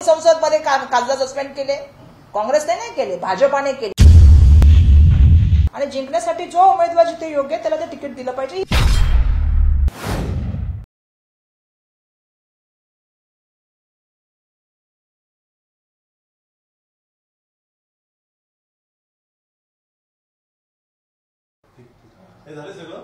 संसदमध्ये खासदार सस्पेंड केले, काँग्रेसने नाही केले, भाजपाने केले. आणि जिंकण्यासाठी जो उमेदवार जिथे योग्य त्याला ते तिकीट दिलं पाहिजे. झाले सगळं.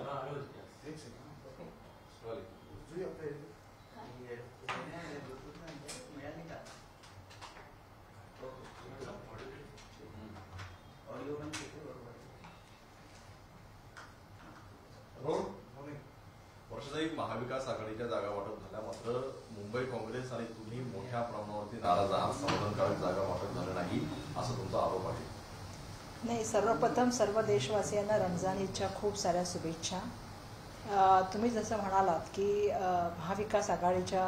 वर्षाताई, महाविकास आघाडीच्या जागा वाटप झाल्या, मात्र मुंबई काँग्रेस आणि तुम्ही मोठ्या प्रमाणावरती नाराज आहात. समाधानकारक जागा वाटप झालं नाही असा तुमचा आरोप आहे. नाही, सर्वप्रथम सर्व देशवासियांना रमजान ईदच्या खूप साऱ्या शुभेच्छा. तुम्ही जसं म्हणालात की महाविकास आघाडीच्या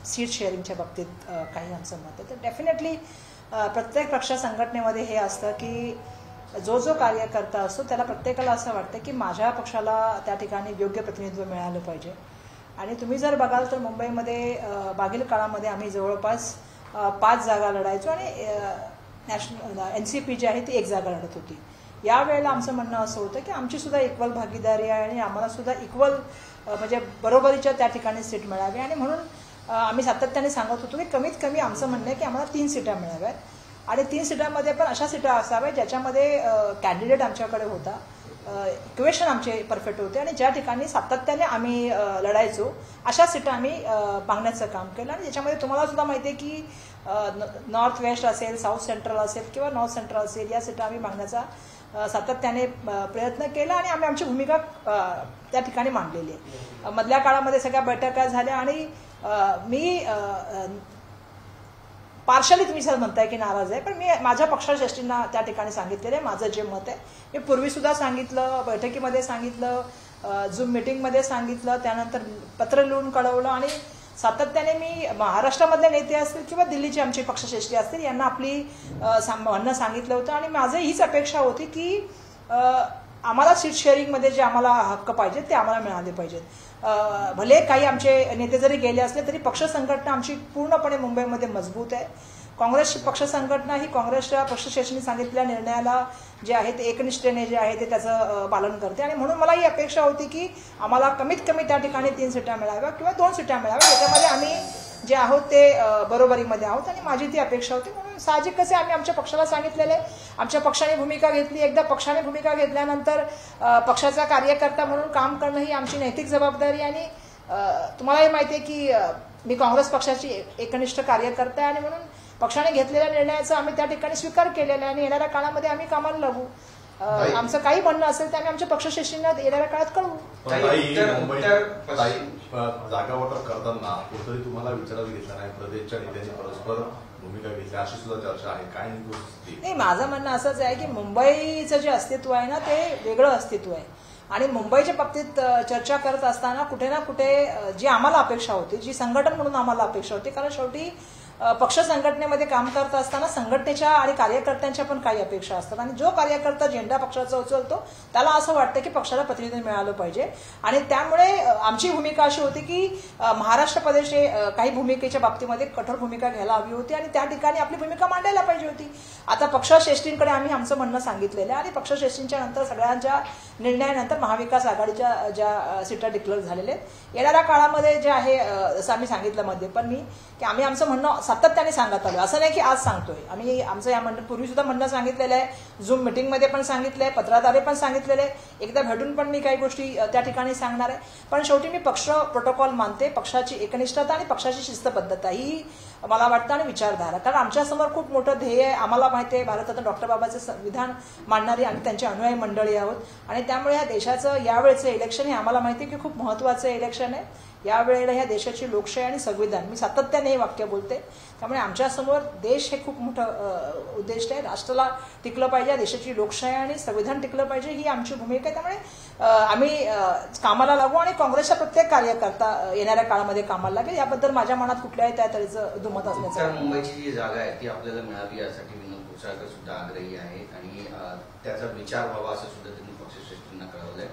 सीट शेअरिंगच्या बाबतीत काही आमचं मत आहे, तर डेफिनेटली प्रत्येक पक्ष संघटनेमध्ये हे असतं की जो जो कार्यकर्ता असतो त्याला प्रत्येकाला असं वाटतं की माझ्या पक्षाला त्या ठिकाणी योग्य प्रतिनिधित्व मिळालं पाहिजे. आणि तुम्ही जर बघाल तर मुंबईमध्ये मागील काळामध्ये आम्ही जवळपास 5 जागा लढायचो आणि नॅशनल NCP जी आहे ती 1 जागा लढत होती. यावेळेला आमचं म्हणणं असं होतं की आमची सुद्धा इक्वल भागीदारी आहे आणि आम्हाला सुद्धा इक्वल म्हणजे बरोबरीच्या त्या ठिकाणी सीट मिळावी. आणि म्हणून आम्ही सातत्याने सांगत होतो की कमीत कमी आमचं म्हणणं आहे की आम्हाला 3 सीटा मिळाव्यात आणि 3 सीटांमध्ये पण अशा सीटा असाव्या ज्याच्यामध्ये कॅन्डिडेट आमच्याकडे होता, इक्वेशन आमचे परफेक्ट होते आणि ज्या ठिकाणी सातत्याने आम्ही लढायचो अशा सीटा आम्ही मागण्याचं काम केलं. आणि त्याच्यामध्ये तुम्हाला सुद्धा माहिती आहे की नॉर्थ वेस्ट असेल, साऊथ सेंट्रल असेल किंवा नॉर्थ सेंट्रल असेल, या सीटा आम्ही मागण्याचा सातत्याने प्रयत्न केला आणि आम्ही आमची भूमिका त्या ठिकाणी मांडलेली आहे. मधल्या काळामध्ये सगळ्या बैठका झाल्या आणि मी पार्शली तुम्ही सर म्हणताय की नाराज आहे, पण मी माझ्या पक्षश्रेष्ठींना त्या ठिकाणी सांगितलेलं आहे माझं जे मत आहे. मी पूर्वी सुद्धा सांगितलं, बैठकीमध्ये सांगितलं, झूम मीटिंगमध्ये सांगितलं, त्यानंतर पत्र लिहून कळवलं आणि सातत्याने मी महाराष्ट्रामधले नेते असतील किंवा दिल्लीचे आमचे पक्षश्रेष्ठी असतील यांना आपली म्हणणं सांगितलं होतं. आणि माझं हीच अपेक्षा होती की आम्हाला सीट शेअरिंगमध्ये जे आम्हाला हक्क पाहिजेत ते आम्हाला मिळाले पाहिजेत. भले काही आमचे नेते जरी गेले असले तरी पक्ष संघटना आमची पूर्णपणे मुंबईमध्ये मजबूत आहे. काँग्रेसची पक्ष संघटना ही काँग्रेसच्या पक्षश्रेष्ठींनी सांगितलेल्या निर्णयाला जे आहे ते एकनिष्ठेने जे आहे ते त्याचं पालन करते. आणि म्हणून मला ही अपेक्षा होती की आम्हाला कमीत कमी त्या ठिकाणी 3 सीटा मिळाव्या किंवा 2 सीटा मिळाव्या, त्याच्यामध्ये आम्ही जे आहोत ते बरोबरीमध्ये आहोत आणि माझी ती अपेक्षा होती. म्हणून साहजिक कसे आम्ही आमच्या पक्षाला सांगितलेले, आमच्या पक्षाने भूमिका घेतली. एकदा पक्षाने भूमिका घेतल्यानंतर पक्षाचा कार्यकर्ता म्हणून काम करणं ही आमची नैतिक जबाबदारी. आणि तुम्हालाही माहिती आहे की मी काँग्रेस पक्षाची एकनिष्ठ कार्यकर्ता आहे आणि म्हणून पक्षाने घेतलेल्या निर्णयाचा आम्ही त्या ठिकाणी स्वीकार केलेला आहे आणि येणाऱ्या काळामध्ये आम्ही कामाला लागू. आमचं काही म्हणणं असेल ते आम्ही आमच्या पक्षश्रेष्ठींना येणाऱ्या काळात कळवू. जागा वाटप करताना कुठेतरी तुम्हाला विचारात घेतला नाही, प्रदेशच्या नेत्यांनी परस्पर भूमिका घेतली अशी सुद्धा चर्चा आहे, काय नाही? माझं म्हणणं असंच आहे की मुंबईचं जे अस्तित्व आहे ना ते वेगळं अस्तित्व आहे आणि मुंबईच्या बाबतीत चर्चा करत असताना कुठे ना कुठे जी आम्हाला अपेक्षा होती, जी संघटन म्हणून आम्हाला अपेक्षा होती, कारण शेवटी पक्ष संघटनेमध्ये काम करत असताना संघटनेच्या आणि कार्यकर्त्यांच्या पण काही अपेक्षा असतात आणि जो कार्यकर्ता झेंडा पक्षाचा उचलतो त्याला असं वाटतं की पक्षाला प्रतिनिधित्व मिळालं पाहिजे. आणि त्यामुळे आमची भूमिका अशी होती की महाराष्ट्र प्रदेश काही भूमिकेच्या बाबतीमध्ये कठोर भूमिका घ्यायला हवी होती आणि त्या ठिकाणी आपली भूमिका मांडायला पाहिजे होती. आता पक्षश्रेष्ठींकडे आम्ही आमचं म्हणणं सांगितलेलं आहे आणि पक्षश्रेष्ठींच्या नंतर सगळ्यांच्या निर्णयानंतर महाविकास आघाडीच्या ज्या सीटा डिक्लेअर झालेल्या आहेत, येणाऱ्या काळामध्ये जे आहे जसं आम्ही सांगितलं मध्ये पण मी की आम्ही आमचं म्हणणं सातत्याने सांगत आलो, असं नाही की आज सांगतोय. आम्ही आमचं या पूर्वी सुद्धा म्हणणं सांगितलेलं आहे, झूम मिटिंगमध्ये पण सांगितलंय, पत्राद्वारे पण सांगितलेलं आहे, एकदा भेटून पण मी काही गोष्टी त्या ठिकाणी सांगणार आहे. पण शेवटी मी पक्ष प्रोटोकॉल मानते, पक्षाची एकनिष्ठता आणि पक्षाची शिस्तबद्धता ही मला वाटतं आणि विचारधारा. कारण आमच्यासमोर खूप मोठं ध्येय आहे. आम्हाला माहिती आहे भारताचं डॉक्टर बाबांचं संविधान मांडणारी आम्ही त्यांची अनुयायी मंडळी आहोत आणि त्यामुळे या देशाचं यावेळेचं इलेक्शन हे आम्हाला माहिती आहे की खूप महत्त्वाचं इलेक्शन आहे. यावेळेला ह्या देशाची लोकशाही आणि संविधान, मी सातत्याने हे वाक्य बोलते, त्यामुळे आमच्यासमोर देश हे खूप मोठं उद्दिष्ट आहे. राष्ट्राला टिकलं पाहिजे, देशाची लोकशाही आणि संविधान टिकलं पाहिजे ही आमची भूमिका आहे. त्यामुळे आम्ही कामाला लागू आणि काँग्रेसचा प्रत्येक कार्यकर्ता येणाऱ्या काळामध्ये कामाला लागेल, याबद्दल माझ्या मनात कुठल्याही त्या तऱ्हेचं दुमत असण्याचं. मुंबईची जी जागा आहे ती आपल्याला मिळावी यासाठी विनोद भोसराळकर सुद्धा आग्रही आहेत आणि त्याचा विचार व्हावा असं सुद्धा त्यांनी पक्षश्रेष्ठींना कळवलंय.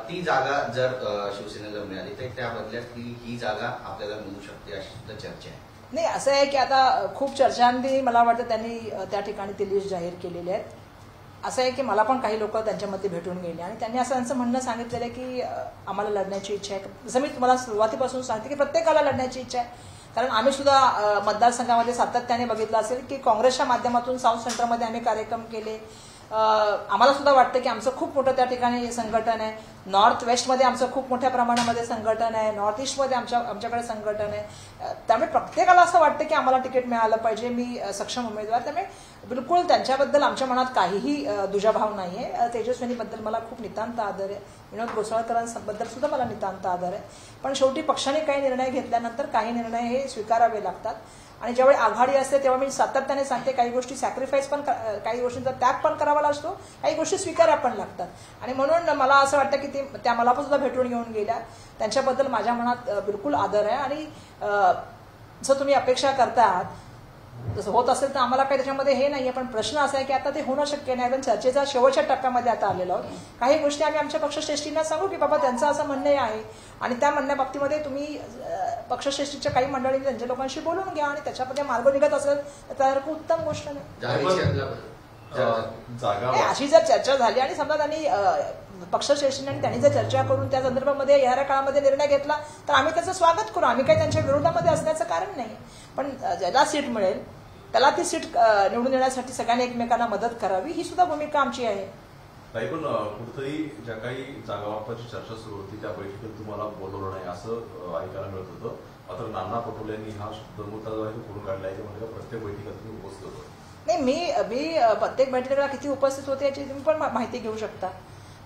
ती जागा जर शिवसेनेला मिळाली तर त्या बदल्यात ही जागा आपल्याला मिळू शकते अशी सुद्धा चर्चा आहे. नाही, असं आहे की आता खूप चर्चांनी मला वाटतं त्यांनी त्या ठिकाणी ती लिस्ट जाहीर केलेली आहे. असं आहे की मला पण काही लोक त्यांच्यामध्ये भेटून गेले आणि त्यांनी असं त्यांचं म्हणणं सांगितलेलं आहे की आम्हाला लढण्याची इच्छा आहे. जसं मी तुम्हाला सुरुवातीपासून सांगते की प्रत्येकाला लढण्याची इच्छा आहे. कारण आम्ही सुद्धा मतदारसंघामध्ये सातत्याने बघितलं असेल की काँग्रेसच्या माध्यमातून साऊथ सेंटरमध्ये आम्ही कार्यक्रम केले. आम्हाला सुद्धा वाटतं की आमचं खूप मोठं त्या ठिकाणी संघटन आहे. नॉर्थ वेस्टमध्ये आमचं खूप मोठ्या प्रमाणामध्ये संघटन आहे. नॉर्थ ईस्टमध्ये आमच्याकडे संघटन आहे. त्यामुळे प्रत्येकाला असं वाटतं की आम्हाला तिकीट मिळालं पाहिजे, मी सक्षम उमेदवार. त्यामुळे बिलकुल त्यांच्याबद्दल आमच्या मनात काहीही दुजाभाव नाहीये. तेजस्विनीबद्दल मला खूप नितांत आदर आहे. विनोद घोसाळकरांबद्दल सुद्धा मला नितांत आदर आहे. पण शेवटी पक्षाने काही निर्णय घेतल्यानंतर काही निर्णय हे स्वीकारावे लागतात आणि ज्यावेळी आघाडी असते तेव्हा मी सातत्याने सांगते काही गोष्टी सॅक्रिफाईस पण, काही गोष्टींचा त्याग पण करावा लागतो, काही गोष्टी स्वीकाराव्या पण लागतात. आणि म्हणून मला असं वाटतं की त्या मला पण सुद्धा भेटून घेऊन गेल्या. त्यांच्याबद्दल माझ्या मनात बिलकुल आदर आहे. आणि जसं तुम्ही अपेक्षा करतात जसं होत असेल तर आम्हाला काही त्याच्यामध्ये हे नाहीये. पण प्रश्न असा आहे की आता ते होणं शक्य नाही. पण चर्चेचा शेवटच्या टप्प्यामध्ये आता आलेलो आहोत. काही गोष्टी आम्ही आमच्या पक्षश्रेष्ठींना सांगू की बाबा त्यांचं असं म्हणणं आहे आणि त्या म्हणण्याबाबतीमध्ये तुम्ही पक्षश्रेष्ठीच्या काही मंडळींनी त्यांच्या लोकांशी बोलून घ्या आणि त्याच्यामध्ये मार्ग निघत असेल तर त्यासारखं उत्तम गोष्ट नाही. अशी जर चर्चा झाली आणि समजा त्यांनी पक्षश्रेष्ठींनी त्यांनी जर चर्चा करून त्या संदर्भामध्ये येणाऱ्या काळामध्ये निर्णय घेतला तर आम्ही त्याचं स्वागत करू. आम्ही काही त्यांच्या विरोधामध्ये असण्याचं कारण नाही. पण ज्याला सीट मिळेल त्याला ती सीट निवडून येण्यासाठी सगळ्यांनी एकमेकांना मदत करावी ही सुद्धा भूमिका आमची आहे. ताई, पण कुठेतरी ज्या काही जागा वाटपाची चर्चा सुरू होती त्या बैठकीत तुम्हाला बोलवलं नाही असं ऐकायला मिळत होतं. मात्र नाना पटोले यांनी हा मुद्दा जो आहे तो करून काढला आहे म्हणजे प्रत्येक बैठकीत तुम्ही उपस्थित होतो. नाही, मी प्रत्येक बैठकीला किती उपस्थित होते याची तुम्ही पण माहिती घेऊ शकता.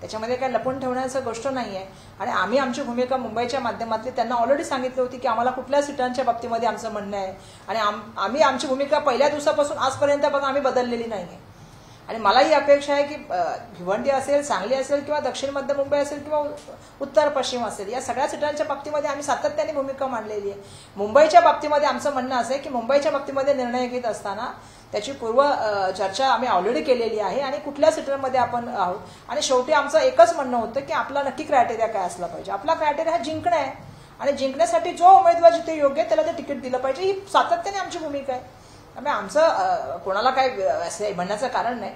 त्याच्यामध्ये काय लपून ठेवण्याचं गोष्ट नाहीये. आणि आम्ही आमची भूमिका मुंबईच्या माध्यमातली त्यांना ऑलरेडी सांगितली होती की आम्हाला कुठल्या सीटांच्या बाबतीमध्ये आमचं म्हणणं आहे आणि आम्ही आमची भूमिका पहिल्या दिवसापासून आजपर्यंत पण आम्ही बदललेली नाहीये. आणि मलाही अपेक्षा आहे की भिवंडी असेल, सांगली असेल किंवा दक्षिण मध्य मुंबई असेल किंवा उत्तर पश्चिम असेल या सगळ्या सीटांच्या बाबतीमध्ये आम्ही सातत्याने भूमिका मांडलेली आहे. मुंबईच्या बाबतीमध्ये आमचं म्हणणं असं आहे की मुंबईच्या बाबतीमध्ये निर्णय घेत असताना त्याची पूर्व चर्चा आम्ही ऑलरेडी केलेली आहे आणि कुठल्या सीटरमध्ये आपण आहोत. आणि शेवटी आमचं एकच म्हणणं होतं की आपला नक्की क्रायटेरिया काय असला पाहिजे. आपला क्रायटेरिया हा जिंकणं आहे आणि जिंकण्यासाठी जो उमेदवार जिथे योग्य आहे त्याला ते तिकीट दिलं पाहिजे ही सातत्याने आमची भूमिका आहे. त्यामुळे आमचं कोणाला काय असं म्हणण्याचं कारण नाही.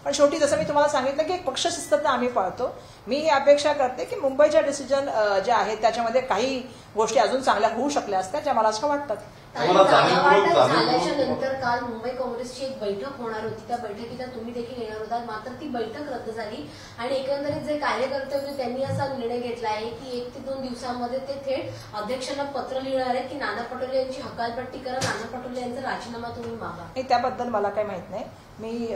पण शेवटी जसं मी तुम्हाला सांगितलं की एक पक्षशिस्तता आम्ही पाळतो. मी ही अपेक्षा करते की मुंबईच्या डिसिजन जे आहेत त्याच्यामध्ये काही गोष्टी अजून चांगल्या होऊ शकल्या असत्या ज्या मला असं वाटतात. झाल्याच्या नंतर काल मुंबई काँग्रेसची एक बैठक होणार होती. त्या बैठकीला तुम्ही देखील येणार होतात, मात्र ती बैठक रद्द झाली आणि एकंदरीत जे कार्यकर्ते होते त्यांनी असा निर्णय घेतला आहे की 1 ते 2 दिवसांमध्ये ते थेट अध्यक्षांना पत्र लिहिणार आहेत की नाना पटोले यांची हकालपट्टी करा, नाना पटोले यांचा राजीनामा तुम्ही मागा. नाही, त्याबद्दल मला काही माहित नाही. मी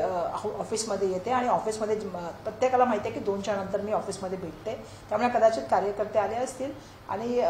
ऑफिसमध्ये येते आणि ऑफिसमध्ये प्रत्येकाला माहिती आहे की 2च्या नंतर मी ऑफिसमध्ये भेटते. त्यामुळे कदाचित कार्यकर्ते आले असतील आणि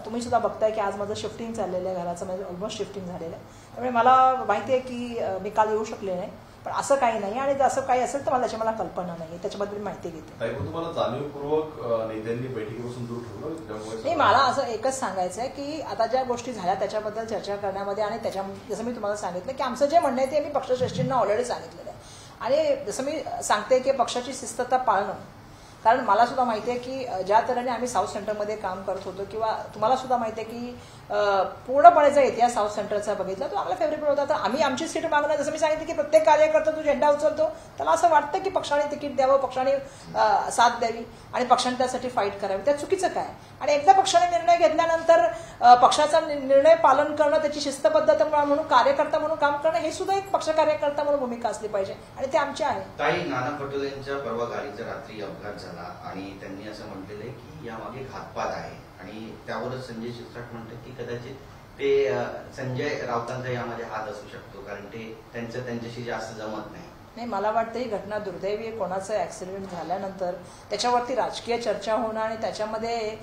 तुम्ही सुद्धा बघताय की आज माझं शिफ्टिंग चाललेलं आहे, घराचं म्हणजे ऑलमोस्ट शिफ्टिंग झालेलं आहे. त्यामुळे मला माहिती आहे की मी काल येऊ शकले नाही. पण असं काही नाही आणि असं काही असेल तर त्याची मला कल्पना नाही, त्याच्याबद्दल मी माहिती घेते. तुम्हाला जाणीवपूर्वक नेत्यांनी बैठकीपासून दूर ठेवलं नाही, मला असं एकच सांगायचं आहे की आता ज्या गोष्टी झाल्या त्याच्याबद्दल चर्चा करण्यामध्ये आणि त्याच्या जसं मी तुम्हाला सांगितलं की आमचं जे म्हणणं आहे ते मी पक्षश्रेष्ठींना ऑलरेडी सांगितलेलं आहे. आणि जसं मी सांगते की पक्षाची शिस्तता पाळणं, कारण मला सुद्धा माहिती आहे की ज्या तऱ्हेने आम्ही साऊथ सेंटरमध्ये काम करत होतो किंवा तुम्हाला सुद्धा माहिती आहे की पूर्णपणे जर इतिहास साऊथ सेंटरचा बघितला तो आम्हाला फेवरेबल होता. तर आम्ही आमची सीट मागणं, जसं मी सांगितलं की प्रत्येक कार्यकर्ता तो झेंडा उचलतो त्याला असं वाटतं की पक्षाने तिकीट द्यावं, पक्षाने साथ द्यावी आणि पक्षाने त्यासाठी फाईट करावी. त्या चुकीचं काय. आणि एकदा पक्षाने निर्णय घेतल्यानंतर पक्षाचा निर्णय पालन करणं, त्याची शिस्तबद्धता म्हणून कार्यकर्ता म्हणून काम करणं हे सुद्धा एक पक्ष कार्यकर्ता म्हणून भूमिका असली पाहिजे आणि ते आमची आहे. काही नाना पटोले यांच्या परवा गाडीचा रात्री अपघात झाला आणि त्यांनी असं म्हटलेलं आहे की यामागे घातपात आहे आणि त्यावरच संजय शिरसाट म्हणतात की कदाचित ते संजय राऊतांचा यामध्ये हात असू शकतो कारण ते त्यांच्याशी जास्त जमत नाही. नाही, मला वाटतं ही घटना दुर्दैवी आहे. कोणाचं ऍक्सिडेंट झाल्यानंतर त्याच्यावरती राजकीय चर्चा होणं आणि त्याच्यामध्ये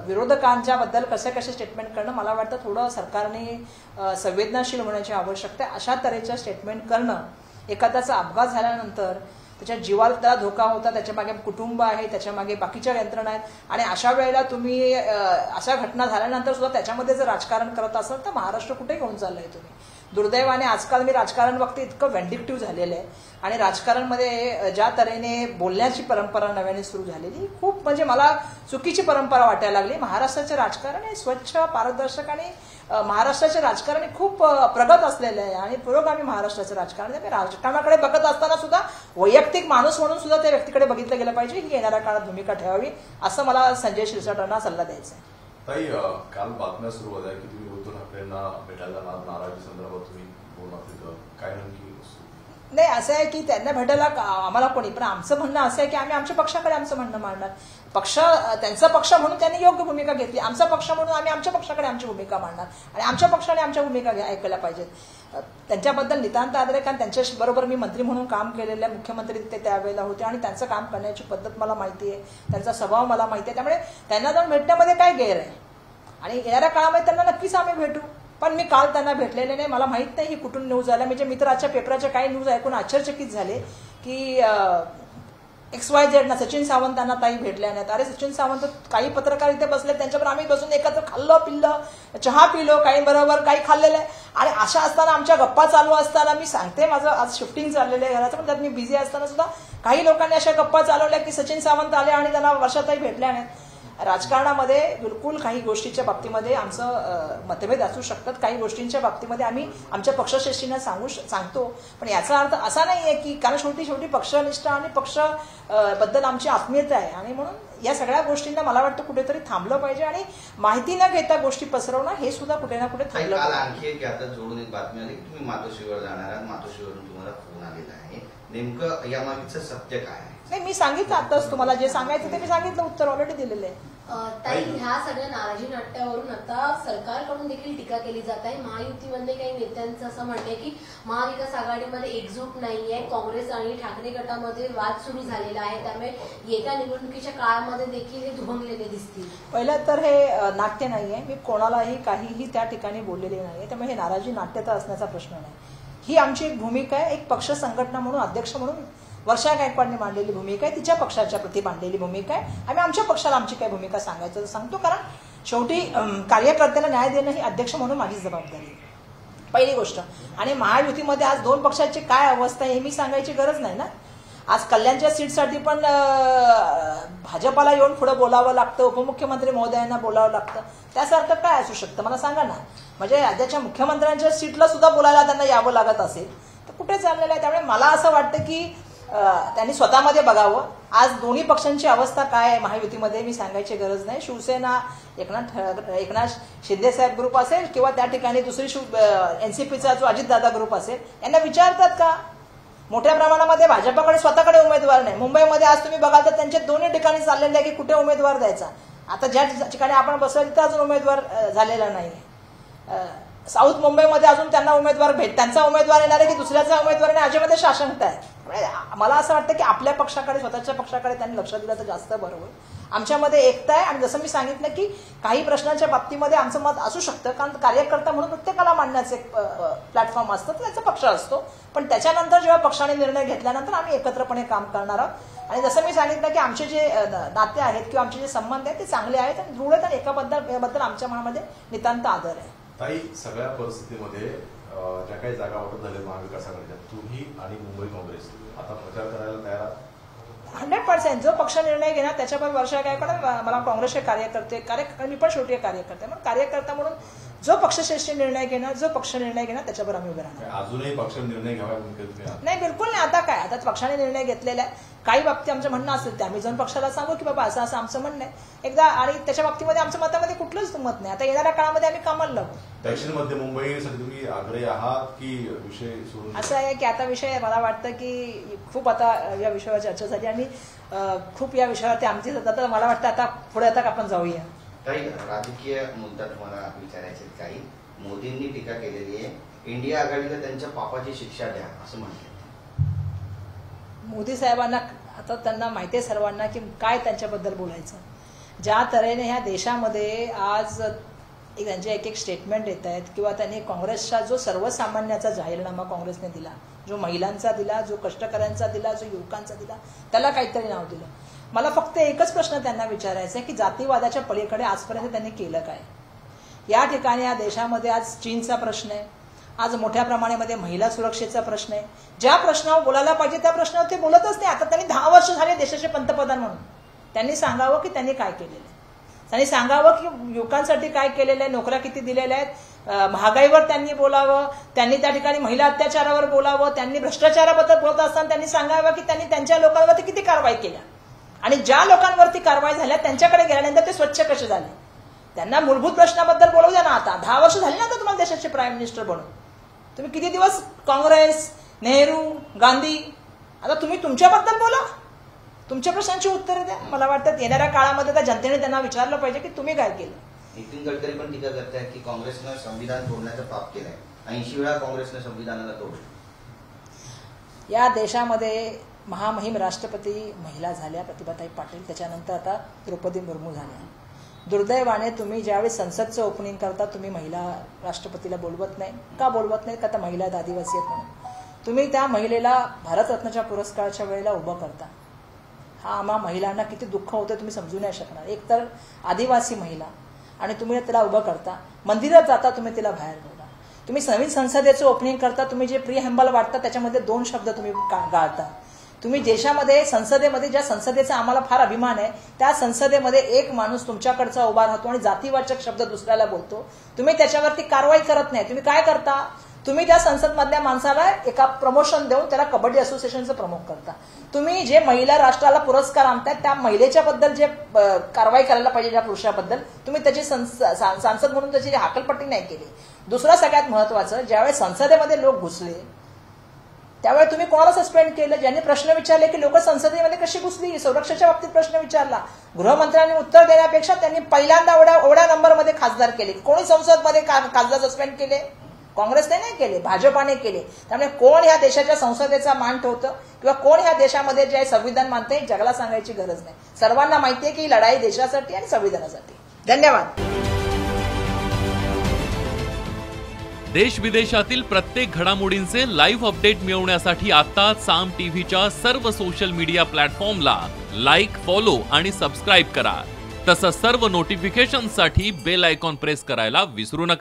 विरोधकांच्या बद्दल कसे स्टेटमेंट करणं, मला वाटतं थोडं सरकारने संवेदनशील होण्याची आवश्यकता आहे. अशा तऱ्हेचं स्टेटमेंट करणं, एखाद्याचा अपघात झाल्यानंतर त्याच्या जीवाला त्याला धोका होता, त्याच्या मागे कुटुंब आहे, त्याच्या मागे बाकीच्या यंत्रणा आहेत आणि अशा वेळेला तुम्ही अशा घटना झाल्यानंतर सुद्धा त्याच्यामध्ये जर राजकारण करत असाल तर महाराष्ट्र कुठे घेऊन चाललंय तुम्ही. दुर्दैवाने आजकाल मी राजकारण बघते इतकं व्हेंडिक्टिव्ह झालेलं आहे आणि राजकारणमध्ये ज्या तऱ्हेने बोलण्याची परंपरा नव्याने सुरू झालेली खूप म्हणजे मला चुकीची परंपरा वाटायला लागली. महाराष्ट्राचे राजकारण हे स्वच्छ, पारदर्शक आणि महाराष्ट्राचे राजकारणी खूप प्रगत असलेले आहे आणि पुरोगामी महाराष्ट्राचं राजकारण आहे. राजकारणाकडे बघत असताना सुद्धा वैयक्तिक माणूस म्हणून सुद्धा त्या व्यक्तीकडे बघितलं गेलं पाहिजे, ही येणाऱ्या काळात भूमिका ठेवावी असं मला संजय शिरसाटांना सल्ला द्यायचा आहे. ताई, काल बातम्या सुरू होत्या की तुम्ही उद्धव ठाकरेंना भेटायला जाणार, नाराजी संदर्भात तुम्ही बोलणार तिथं, काय नेमकी? नाही, असं आहे की त्यांना भेटायला आम्हाला कोणी, पण आमचं म्हणणं असं आहे की आम्ही आमच्या पक्षाकडे आमचं म्हणणं मांडणार. पक्ष त्यांचा पक्ष म्हणून त्यांनी योग्य भूमिका घेतली, आमचा पक्ष म्हणून आम्ही आमच्या पक्षाकडे आमची भूमिका मांडणार आणि आमच्या पक्षाने आमच्या भूमिका ऐकायला पाहिजेत. त्यांच्याबद्दल नितांत आदर आहे, कारण त्यांच्याबरोबर मी मंत्री म्हणून काम केलेल्या मुख्यमंत्री ते त्यावेळेला होते आणि त्यांचं काम करण्याची पद्धत मला माहिती आहे, त्यांचा स्वभाव मला माहिती आहे. त्यामुळे त्यांना जाऊन भेटण्यामध्ये काय गैर आहे आणि येणाऱ्या काळामध्ये त्यांना नक्कीच आम्ही भेटू. पण मी काल त्यांना भेटलेले नाही, मला माहित नाही ही कुठून न्यूज आल्या. म्हणजे मी तर आजच्या पेपराच्या काही न्यूज ऐकून आश्चर्यचकित झाले की XYZ ना सचिन सावंतांना ताई भेटल्या नाहीत. अरे सचिन सावंत, काही पत्रकार इथे बसले, त्यांच्यावर आम्ही बसून एकत्र खाल्लं पिल्लं, चहा पिलो, काही बरोबर काही खाल्लेलं आहे आणि अशा असताना आमच्या गप्पा चालू असताना मी सांगते, माझं आज शिफ्टिंग चाललेलं आहे घराचं, पण त्यात मी बिझी असताना सुद्धा काही लोकांनी अशा गप्पा चालवल्या की सचिन सावंत आले आणि त्यांना वर्षाताई भेटल्या नाहीत. राजकारणामध्ये बिलकुल काही गोष्टीच्या बाबतीमध्ये आमचं मतभेद असू शकतात, काही गोष्टींच्या बाबतीमध्ये आम्ही आमच्या पक्षश्रेष्ठींना सांगतो, पण याचा अर्थ असा नाहीये की, कारण शेवटी पक्षनिष्ठा आणि पक्ष बद्दल आमची आत्मीयता आहे आणि म्हणून या सगळ्या गोष्टींना मला वाटतं कुठेतरी थांबलं पाहिजे आणि माहिती न घेता गोष्टी पसरवणं हे सुद्धा कुठे ना कुठे थांबलं पाहिजे. आणखी एक आता जोडून एक बातमी आली की तुम्ही मातोश्रीवर जाणार आहात, मातोश्रीवरून तुम्हाला फोन आलेला आहे, नेमकं यामागचं सत्य काय आहे? नाही, मी सांगितलं आताच तुम्हाला जे सांगायचं ते मी सांगितलं, उत्तर ऑलरेडी दिलेलं आहे. ताई, ह्या सगळ्या नाराजी नाट्यावरून आता सरकारकडून देखील टीका केली जात आहे. महायुतीमध्ये काही नेत्यांचं असं म्हणणं आहे की महाविकास आघाडीमध्ये एकजूट नाहीये, काँग्रेस आणि ठाकरे गटामध्ये वाद सुरू झालेला आहे, त्यामुळे येत्या निवडणुकीच्या काळामध्ये देखील हे दुभंगलेले दिसतील. पहिलं तर हे नाट्य नाहीये, मी कोणालाही काहीही त्या ठिकाणी बोललेले नाहीये, त्यामुळे हे नाराजी नाट्य तर असण्याचा प्रश्न नाही. ही आमची एक भूमिका आहे, एक पक्ष संघटना म्हणून, अध्यक्ष म्हणून वर्षा गायकवाडने मांडलेली भूमिका आहे, तिच्या पक्षाच्या प्रति मांडलेली भूमिका आहे. आम्ही आमच्या पक्षाला आमची काय भूमिका सांगायचं तर सांगतो, कारण शेवटी कार्यकर्त्याला न्याय देणं ही अध्यक्ष म्हणून माझी जबाबदारी आहे, पहिली गोष्ट. आणि महायुतीमध्ये आज दोन पक्षाची काय अवस्था आहे हे मी सांगायची गरज नाही ना. आज कल्याणच्या सीटसाठी पण भाजपाला येऊन पुढे बोलावं लागतं, उपमुख्यमंत्री महोदयांना बोलावं लागतं, त्याचा अर्थ काय असू शकतं मला सांगा ना. म्हणजे राज्याच्या मुख्यमंत्र्यांच्या सीटला सुद्धा बोलायला त्यांना यावं लागत असेल तर कुठे चाललेलं आहे. त्यामुळे मला असं वाटतं की त्यांनी स्वतःमध्ये बघावं. आज दोन्ही पक्षांची अवस्था काय आहे महायुतीमध्ये मी सांगायची गरज नाही. शिवसेना एकनाथ शिंदे साहेब ग्रुप असेल किंवा त्या ठिकाणी दुसरी एनसीपीचा जो अजितदादा ग्रुप असेल, यांना विचारतात का? मोठ्या प्रमाणामध्ये भाजपाकडे स्वतःकडे उमेदवार नाही. मुंबईमध्ये आज तुम्ही बघाल तर त्यांचे दोन्ही ठिकाणी चाललेले आहे की कुठे उमेदवार द्यायचा. आता ज्या ठिकाणी आपण बसलो तिथं अजून उमेदवार झालेला नाही. साऊथ मुंबईमध्ये अजून त्यांना उमेदवार त्यांचा उमेदवार येणार आहे की दुसऱ्याचा उमेदवार येणार याच्यामध्ये साशंकता आहे. मला असं वाटतं की आपल्या पक्षाकडे, स्वतःच्या पक्षाकडे त्यांनी लक्ष दिलं तर जास्त बरं होईल. आमच्यामध्ये एकता आहे आणि जसं मी सांगितलं की काही प्रश्नांच्या बाबतीमध्ये आमचं मत असू शकतं, कारण कार्यकर्ता म्हणून प्रत्येकाला मांडण्याचं एक प्लॅटफॉर्म असतं, त्याचा पक्ष असतो. पण त्याच्यानंतर जेव्हा पक्षाने निर्णय घेतल्यानंतर आम्ही एकत्रपणे काम करणार आहोत. आणि जसं मी सांगितलं की आमचे जे नाते आहेत किंवा आमचे जे संबंध आहेत ते चांगले आहेत आणि दृढ आहेत आणि एकाबद्दल आमच्या मनामध्ये नितांत आदर आहे. ताई, सगळ्या परिस्थितीमध्ये ज्या काही जागा वाटप झाल्या महाविकास आघाडीच्या, तुम्ही आणि मुंबई काँग्रेस आता प्रचार करायला तयार आहात? 100%. जो पक्ष निर्णय घेणार त्याच्यावर वर्षा गायकवाड, मला काँग्रेसचे कार्यकर्ते, मी पण शेवटी कार्यकर्ते, मग कार्यकर्ता म्हणून जो पक्षश्रेष्ठी निर्णय घेणार, जो पक्ष निर्णय घेणार त्याच्यावर आम्ही उभे राहणार. अजूनही पक्ष निर्णय घ्यावा नाही, बिलकुल नाही. आता काय, आता पक्षाने निर्णय घेतलेला आहे. काही बाबतीत आमचं म्हणणं असेल ते आम्ही जाऊन पक्षाला सांगू की बाबा असं असं आमचं म्हणणं आहे एकदा, आणि त्याच्या बाबतीमध्ये आमच्या मतामध्ये कुठलंच मत नाही. आता येणाऱ्या काळामध्ये आम्ही कामाला लागू. दक्षिण मध्य मुंबईसाठी तुम्ही आग्रही आहात की विषय सोडून? असं आहे की आता विषय मला वाटतं की खूप आता या विषयावर चर्चा झाली आणि खूप या विषयावरती आमची आता मला वाटतं आता पुढे आता आपण जाऊया. काही राजकीय मुद्दा तुम्हाला विचारायचे काही. मोदींनी टीका केलेली आहे, इंडिया आघाडीला त्यांच्या पापाची शिक्षा द्या असं म्हटलं. मोदी साहेबांना आता त्यांना माहिती आहे सर्वांना की काय त्यांच्याबद्दल बोलायचं. ज्या तऱ्हेने ह्या देशामध्ये आज त्यांचे एक एक स्टेटमेंट येत आहेत किंवा त्यांनी काँग्रेसचा जो सर्वसामान्याचा जाहीरनामा काँग्रेसने दिला, जो महिलांचा दिला, जो कष्टकऱ्यांचा दिला, जो युवकांचा दिला, त्याला काहीतरी नाव दिलं. मला फक्त एकच प्रश्न त्यांना विचारायचा आहे की जातीवादाच्या पलीकडे आजपर्यंत त्यांनी केलं काय? या ठिकाणी या देशामध्ये आज चीनचा प्रश्न आहे, आज मोठ्या प्रमाणामध्ये महिला सुरक्षेचा प्रश्न आहे. ज्या प्रश्नावर बोलायला पाहिजे त्या प्रश्नावर ते बोलतच नाही. आता त्यांनी 10 वर्ष झाले देशाचे पंतप्रधान म्हणून, त्यांनी सांगावं की त्यांनी काय केलेलं आहे. त्यांनी सांगावं की युवकांसाठी काय केलेलं आहे, नोकऱ्या किती दिलेल्या आहेत, महागाईवर त्यांनी बोलावं, त्यांनी त्या ठिकाणी महिला अत्याचारावर बोलावं, त्यांनी भ्रष्टाचाराबद्दल बोलत असताना त्यांनी सांगावं की त्यांनी त्यांच्या लोकांवरती किती कारवाई केल्या आणि ज्या लोकांवरती कारवाई झाल्या त्यांच्याकडे गेल्यानंतर ते स्वच्छ कसे झाले. त्यांना मूलभूत प्रश्नाबद्दल बोलवू द्या ना. आता 10 वर्ष झाली ना आता तुम्हाला देशाचे प्राईम मिनिस्टर बनून. तुम्ही किती दिवस काँग्रेस, नेहरू, गांधी, आता तुम्ही तुमच्याबद्दल बोला, तुमच्या प्रश्नांची उत्तरं द्या. मला वाटतं येणाऱ्या काळामध्ये त्या जनतेने त्यांना विचारलं पाहिजे की तुम्ही काय केलं. नितीन गडकरी पण टीका करतायत की काँग्रेसनं संविधान तोडण्याचं पाप केलंय. 80 वेळा काँग्रेसनं संविधानाला तोडलं. या देशामध्ये महामहिम राष्ट्रपती महिला झाल्या, प्रतिभाताई पाटील, त्याच्यानंतर आता द्रौपदी मुर्मू झाल्या. दुर्दैवाने तुम्ही ज्यावेळी संसदचं ओपनिंग करता तुम्ही महिला राष्ट्रपतीला बोलवत नाही. का बोलवत नाही? का त्या महिला आहेत, आदिवासी आहेत म्हणून. तुम्ही त्या महिलेला भारतरत्नच्या पुरस्काराच्या वेळेला उभं करता. हा आम्हा महिलांना किती दुःख होतं तुम्ही समजू नाही शकणार. एक तर आदिवासी महिला आणि तुम्ही तिला उभं करता, मंदिरात जाता तुम्ही तिला बाहेर बोलता. तुम्ही नवीन संसदेचं ओपनिंग करता, तुम्ही जे प्रिहॅम्बल वाटता त्याच्यामध्ये 2 शब्द तुम्ही गाळता. तुम्ही देशामध्ये संसदेमध्ये ज्या संसदेचा आम्हाला फार अभिमान आहे त्या संसदेमध्ये एक माणूस तुमच्याकडचा उभा राहतो आणि जातीवाचक शब्द दुसऱ्याला बोलतो. तुम्ही त्याच्यावरती कारवाई करत नाही. तुम्ही काय करता? तुम्ही त्या संसदमधल्या माणसाला एका प्रमोशन देऊन त्याला कबड्डी असोसिएशनचं प्रमुख करता. तुम्ही जे महिला राष्ट्राला पुरस्कार आणताय त्या महिलेच्या बद्दल जे कारवाई करायला पाहिजे ज्या पुरुषाबद्दल तुम्ही त्याची सांसद म्हणून त्याची हाकलपट्टी नाही केली. दुसरं सगळ्यात महत्वाचं, ज्यावेळेस संसदेमध्ये लोक घुसले त्यावेळी तुम्ही कोणाला सस्पेंड केलं? ज्यांनी प्रश्न विचारले की लोक संसदेमध्ये कशी घुसली, संरक्षणाच्या बाबतीत प्रश्न विचारला, गृहमंत्र्यांनी उत्तर देण्यापेक्षा त्यांनी पहिल्यांदा एवढ्या नंबरमध्ये खासदार केले. कोणी संसदमध्ये खासदार सस्पेंड केले? काँग्रेसने नाही केले, भाजपाने केले. त्यामुळे कोण ह्या देशाच्या संसदेचा मान ठेवतं किंवा कोण ह्या देशामध्ये जे संविधान मानते जगाला सांगायची गरज नाही. सर्वांना माहितीये की ही लढाई देशासाठी आणि संविधानासाठी. धन्यवाद. देश विदेशातील प्रत्येक घडामोडींचे लाईव्ह अपडेट मिळवण्यासाठी आता साम टीव्हीच्या सर्व सोशल मीडिया प्लॅटफॉर्मला लाईक, फॉलो आणि सबस्क्राईब करा. तसंच सर्व नोटिफिकेशनसाठी बेल आयकॉन प्रेस करायला विसरू नका.